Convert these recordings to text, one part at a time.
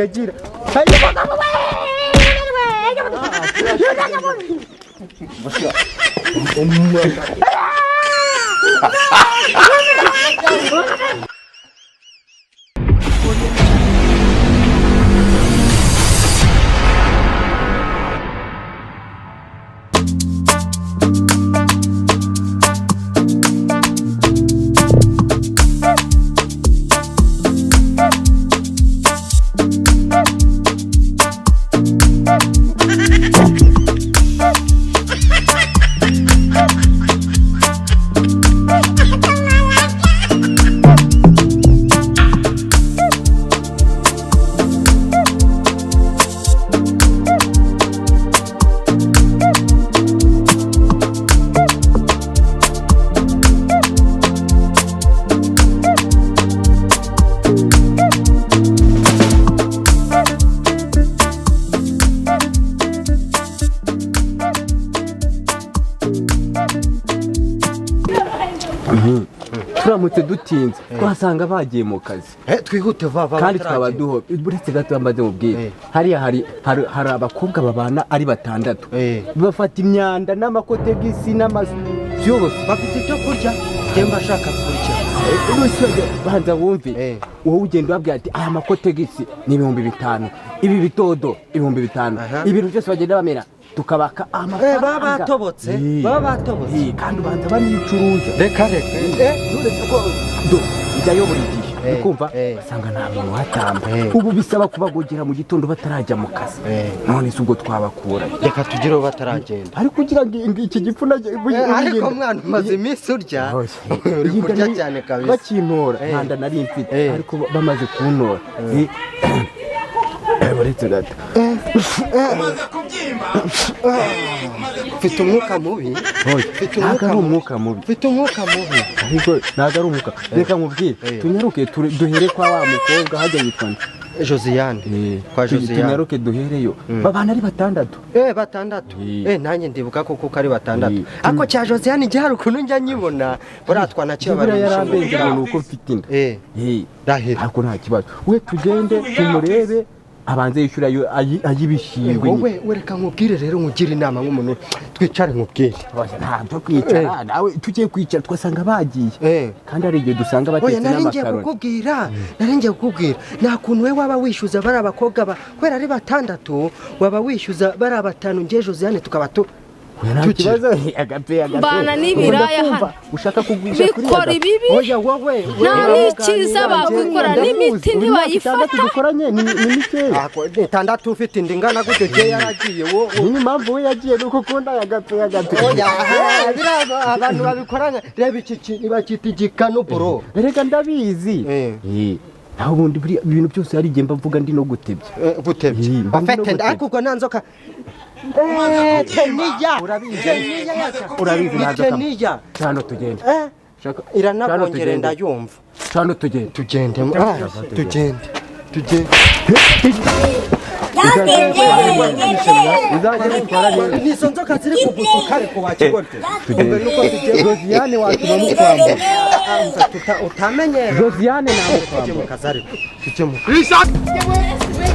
Yagira. Turamutse dutinze twasanga bagiye mu kazi twihute vava kandi twaba duho buretse gato bamaze mubwire hariya hari abakobwa babana ari batandatu bafata imyanda n'amakotegisi byose bafite ibyo kurya gemba shaka kurya banza wumve wowe ugenda wabwira ati aya makotegisi ni 5,000 ibi bitodo 5,000 ibintu byose bagenda bamera tukabaka amafaranga baba batobotse kandi banza banicuruza reka nuretse ko ijyayo buri gihe ukumva basanga nta muntu hatamba ubu bisaba kubagogera mu gitondo batarajya mu kazi none se ubwo twabakura reka tugireho bataragenda ariko kugira ngo iki gipfuna ariko mwana umaze iminsi urya uri kurya cyane kabisa bakintora ntanda nari mfite ariko bamaze kuntora buretse gato mfite umwuka mubi ntabwo ari umwuka mubi ariko ntabwo ari umwuka reka nkubwire tunyaruke duhere kwa wa mukobwa hajya yitwa Josiane kwa Josiane tunyaruke duhereyo babana ari batandatu nanjye ndibuka kuko ari batandatu ako cya Josiane gihari ukuntu njya nyibona buratwana cyo bari yarambenze ngo nuko mfite inda ariko nta kibazo we tugende tumurebe abanze yishyura ayibishingwe wowe wereka nkubwire rero nkugire inama nk'umuntu twicare nkubwire ntabwo kwicara nawe tugiye kwicara twasanga bagiye kandi ari igihe dusanga batetse n'amakaroni naringiye kukubwira nta kuntu we waba wishyuza bari abakobwa kubera ari batandatu waba wishyuza bari abatanu ngiye Josiane tukaba kibazo agape bana n'ibiraya hano ushaka kugwisha kuri bikora ibibi oya wowe nta n'ikiza bakora n'imiti ntibayifata dukoranye ni mikeya tandatu ufite indingana gute je yaragiye ni mpamvu we yagiye nuko ukunda agape oya biraba abantu babikoranye reba iki kintu bakita igikano bro reka ndabizi naho ubundi ibintu byose hari igenda mvuga ndi no gutebya bafete ariko nanzoka teniya urabizi teniya cyano tugende iranakongere ndayumva cyano tugende nizo nzoka ziri kugusuka ariko wakigote Josiane watuma mukwamba utamenye Josiane namukwamba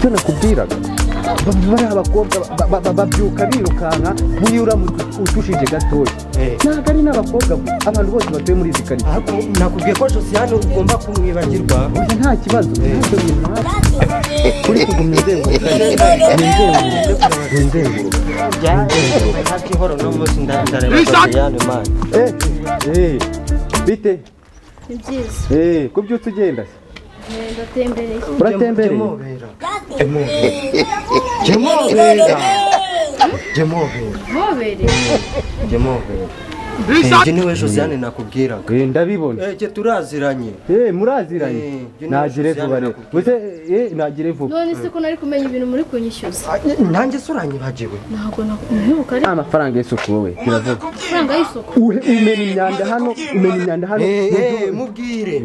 cyo nakubwiraga bari abakobwa babyuka birukanka buriya utushije gatoya ntabwo ari n'abakobwa abantu bose batuye muri izi karitsiye nakubwiye ko Josiane ugomba kumwibagirwa nta kibazo ntacyo bintu uri kugumya inzenguruko hakihoro no munsi ndareba Josiane man bite ni byiza ko byutse ugenda ndatembereye uratembereye Njye niwe Josiane nakubwiraga ndabibona turaziranye muraziranye nagire vuba rero nagire vuba none se ko nari kumenya ibintu muri kunyishyuza nanjye se uranyibagiwe ntabwo nakubihuka ari amafaranga y'isuku wowe kiravuga amafaranga y'isuku umena imyanda hano mubwire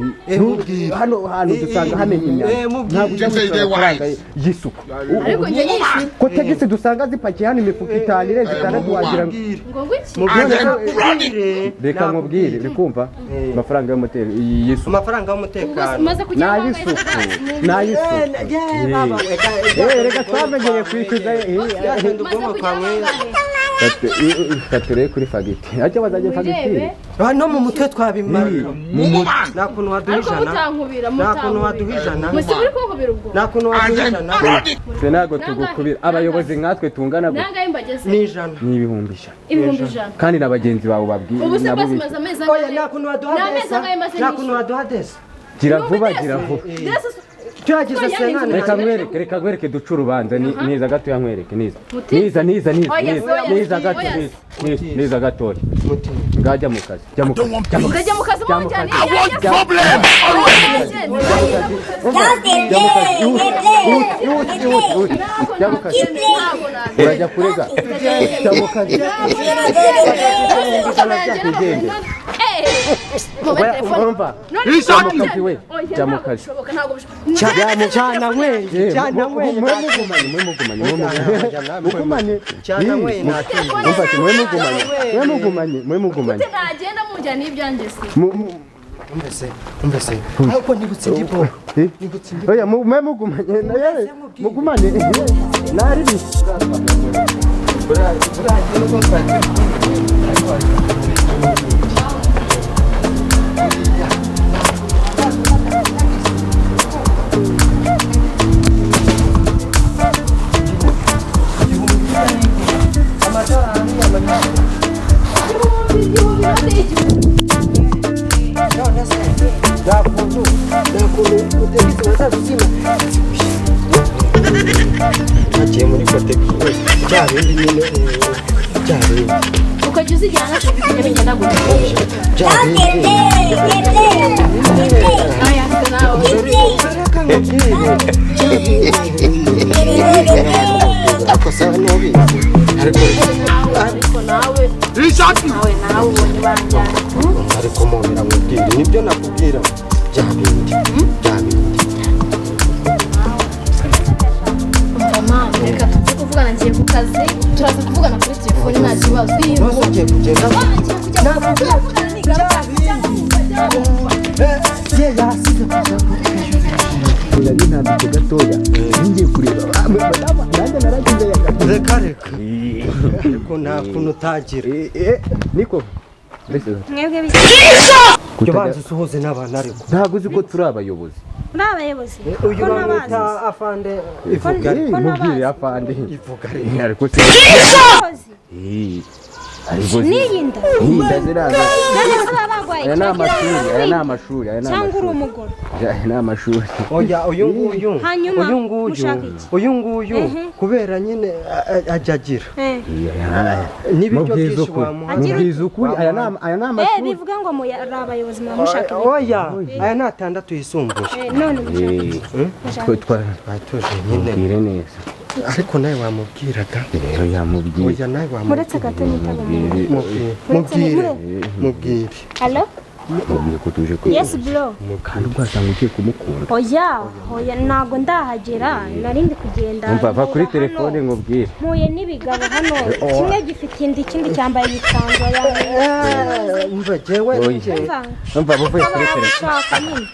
hano dusanga hamenya imyanda ntabwo ujya gusaba amafaranga y'isuku ariko njye nyishyura ko tegisi dusanga zipakiye hano imifuka 5 irenze 6 wagira ngo ngo iki reka nkubwire bikumva amafaranga y'umutero y'isuku amafaranga y'umutekano umaze kugera n'ayisuku reka twamenyeye kwishyuza kature kuri fagiti ajya bazajya fagitire no mu mutwe twabimara nta kuntu waduhijana twe ntabwo tugukubira abayobozi nkatwe tungana gutya ni ijana ni ibihumbi ijana kandi na bagenzi bawe babwiye nabo nta kuntu waduha desa gira vuba reka nkwereke duca urubanza niza gatoya nkwereke niza gatoya ngajya mu kazi jya mu kazi urajya kurega jya mu kazi jya mu kazi cyana mugumanye nagenda mujyana ibyanjye se umvese ariko nibutse igipo oya mugumanye nari agiye muri kote cya bindi nyine cya bindi ukajya uzijyana bigenda gutya cya bindi ako sawa nobi ariko nawe ubonye banjyana ariko mumira mubwire nibyo nakubwira bya bindi reka tuze kuvugana ngiye ku kazi turaza kuvugana kuri telefone nta kibazo ugiye kugenda urari ntambitse gatoya ngiye kureba nanjye naragize reka ariko nta kuntu utagira niko mwebwe byo banze usuhuze n'abantu ariko ntabwo uzi ko turi abayobozi muri abayobozi uyu bamwita afande ivuga mubwire afande ivuga ariko n'iyinda ziraza aya ni amashuri cyangwa uri umugore aya ni amashuri oya uyu nguyu kubera nyine ajya agira n'ibiryo byinshi wamuha mubwiza ukuri aya ni amashuri bivuga ngo muri abayobozi mwamushaka oya aya ni atandatu yisumbuye none twatuje nyine mubwire neza ariko nawe wamubwiraga rero yamubwiye oya nawe muretse gato mubwire halo mubwiye ko tuje ko yes bro kandi rwasanga ugiye kumukunda oya ntago ndahagera narindi kugenda umva kuri telefone nkubwire mpuye n'ibigabo hano kimwe gifite ikindi cyambaye ibikanzu umva jewe umva buvuye kuri telefone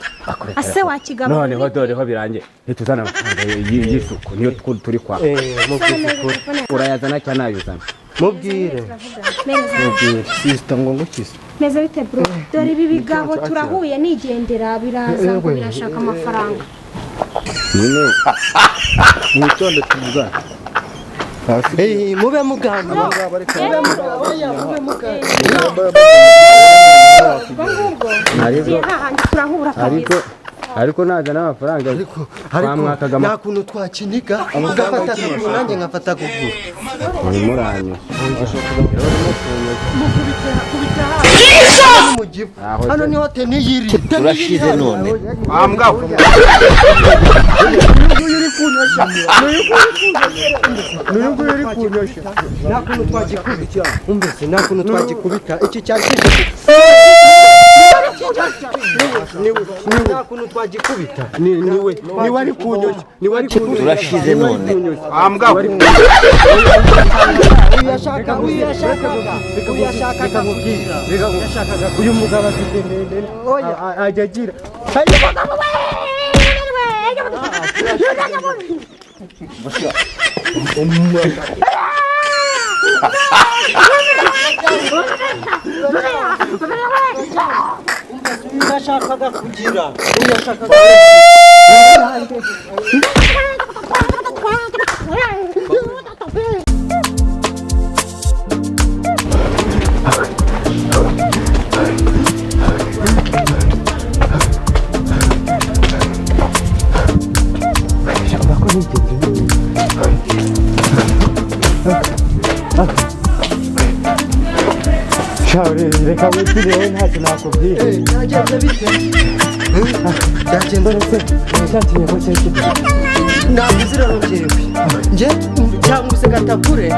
ase wakigabo noneho doreho birangiye ntituzana amafaranga y'isuku niyo turi kwa urayazana cyangwa nayuzana mubwire sister ngo ngukise meze bite bro dore ibi bigabo turahuye nigendera biraza ngo birashaka amafaranga nyine mwitonde tuvugana mube muganga ariko nazana amafaranga twamwakaga nta kuntu twakiniga ugafata kuguru nanjye nkafata kuguru muranyo hano niho teni yiri turashize none ambwa n'uyu uri kunyosha nta kuntu twagikubita umbese nta kuntu twagikubita iki cyari nta kuntu twagikubita niwe ari kunyoshya niwe ari kunyoshya turashize none ambwa uyu mugabo afite ndende ajya agira yashakaga kugira reka witiriwe ntacyo nakubwira byagenze bite byagenze ndetse cyakinye ko cyari ntabwo zirarogewe nje cyangwa se gatakure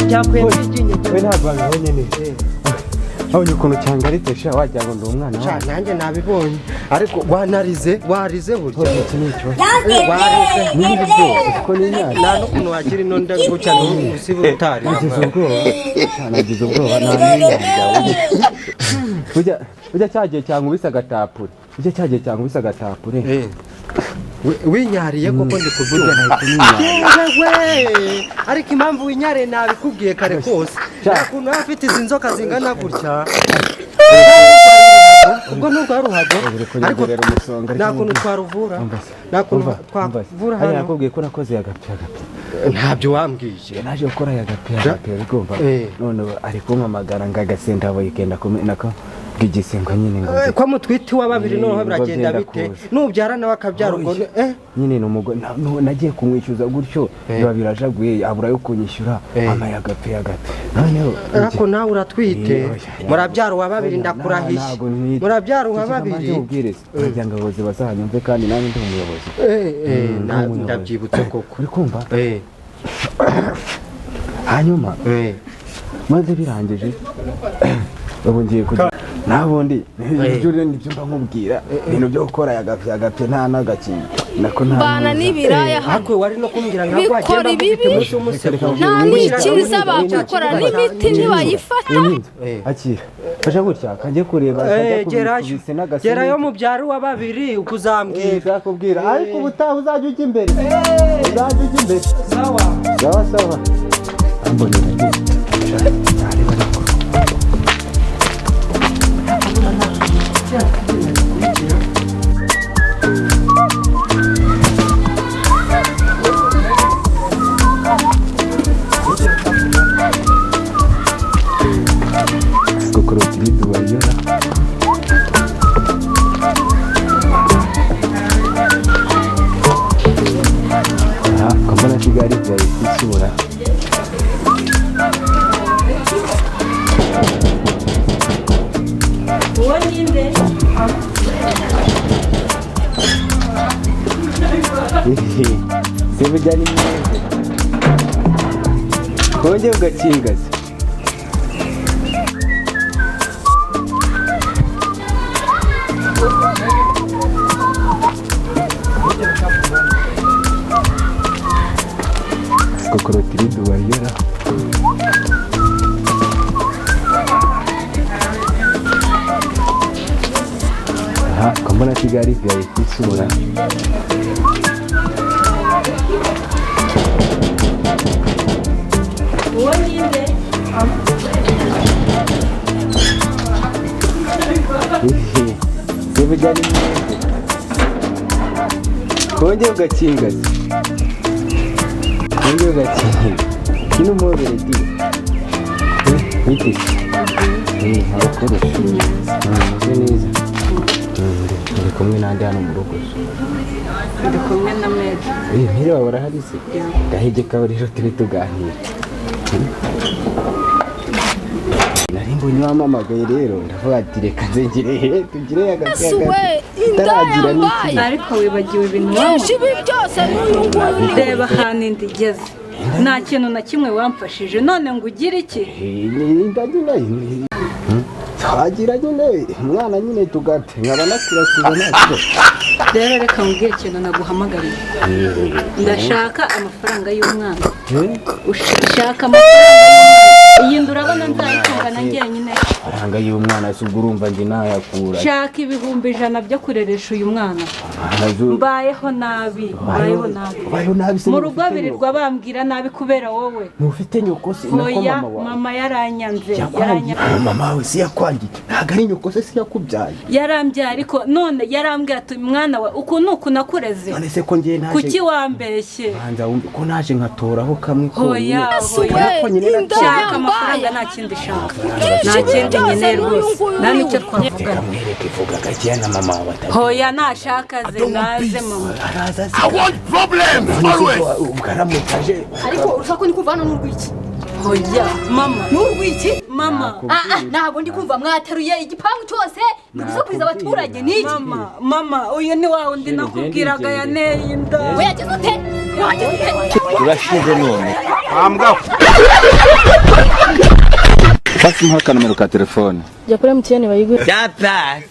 cyakwemye iryinyo we ntabwo wabibonye neza abonye ukuntu cyangaritse sha wagira ngo ndi umwana wawe nanjye nabibonye ariko warize burya iki ni ikibazo niba ubwoba ko ni imyaka nta n'ukuntu wagira ino nda gutya n'ubusibe utari nagize ubwoba nagize ubwoba ujya cyagiye cyankubise agatapure ujya cyagiye cyankubise agatapure winyariye koko ndi kuvuga we ariko impamvu winyariye nabikubwiye kare kose nta kuntu waba ufite izi nzoka zingana gutya ubwo nubwo ruhago ariko nta kuntu twaruvura nta kuntu twavura hano nakubwiye ko nakoze agapya ntabyo wambwiye naje gukora agapya bigomba none ari kumpamagara ngo agasenda abo yigenda kumenako bw'igisengo nyine ngo ko mutwite wa babiri noneho biragenda bite nubyara nawe akabyara ubwo nyine n'umugore nagiye kumwishyuza gutyo biba birajaguye abura yo kunyishyura amaye agapya noneho ariko nawe uratwite murabyara wa babiri ndakurahiye murabyara wa babiri kugira ngo abayobozi bazahanyumve kandi nanjye ndi umuyobozi ndabyibutse koko uri kumva hanyuma maze birangije ubu ngiye kujya nabundi ibyo nibyo mba nkubwira ibintu byo gukora agapya nta n'agakinyi nako nta bana n'ibiraya ariko wari no kumbwira ngo bikora ibibi nta n'ikiza bakukora n'imiti ntibayifata akira fasha gutya kajye kureba gerayo mubyara wa babiri ukuzambwira kubwira ariko ubutaha uzajya ujya imbere uzajya ujya imbere sawa ambone Kigali byayisura uwo ninde se bujyanye neza konge ugakingaza kokorotiridu wariyora aha kambona Kigali byayisura uwo ninde se bujyanye neza konge ugakingaza konge ugakingaza kino mobile diye witi abakoresha meze neza ndi kumwe n'andi hano mu rugo ndi kumwe na meza mpere wawe urahari se ndahegeka rero tube tuganira nari mbonye wampamagaye rero ndavuga ati reka nzengere tugire itaragira n'iki ariko wibagiwe ibintu ibi byose n'uyu nguyu reba ahantu indi igeze nta kintu na kimwe wamfashije none ngo ugire iki twagira nyine umwana nyine tugate nkaba nakirasize nacyo. rero reka mbwire ikintu naguhamagariye ndashaka amafaranga y'umwana ushaka amafaranga y'umwana iyi ndurabona nzayitungana njyenyine amafaranga y'umwana si ubwo urumva njye nayakura shaka ibihumbi 100 byo kureresha uyu mwana mbayeho nabi mu rugo birirwa bambwira nabi kubera wowe ntufite nyoko se nako oya mama wawe mama yaranyanze mama wawe si yakwangiye ntabwo ari nyoko se si yakubyaye yarambyaye ariko none yarambwiye ati mwana we uku nuku nakureze none se ko ngiye naje kuki wambeshye hanza wumve ko naje nkatoraho kamwe hoya shaka amafaranga nta kindi shaka nta kindi nyine rwose nta nicyo twavugana mwereke vuga gakiya na mama wawe hoya nashaka ze naze mama araza se I want problems always. ubwaramutaje ariko urashaka ko ndi kumva hano n'urwiki hoya mama n'urwiki mama ntabwo ndi kumva mwateruye igipangu cyose ni gusakuriza abaturage n'iki mama uyu ni wa undi nakubwiraga yaneye inda we yagize ute urashize none Ambwa. basi mpa akanumero ka telefone jya kuri MTN bayigure That pass.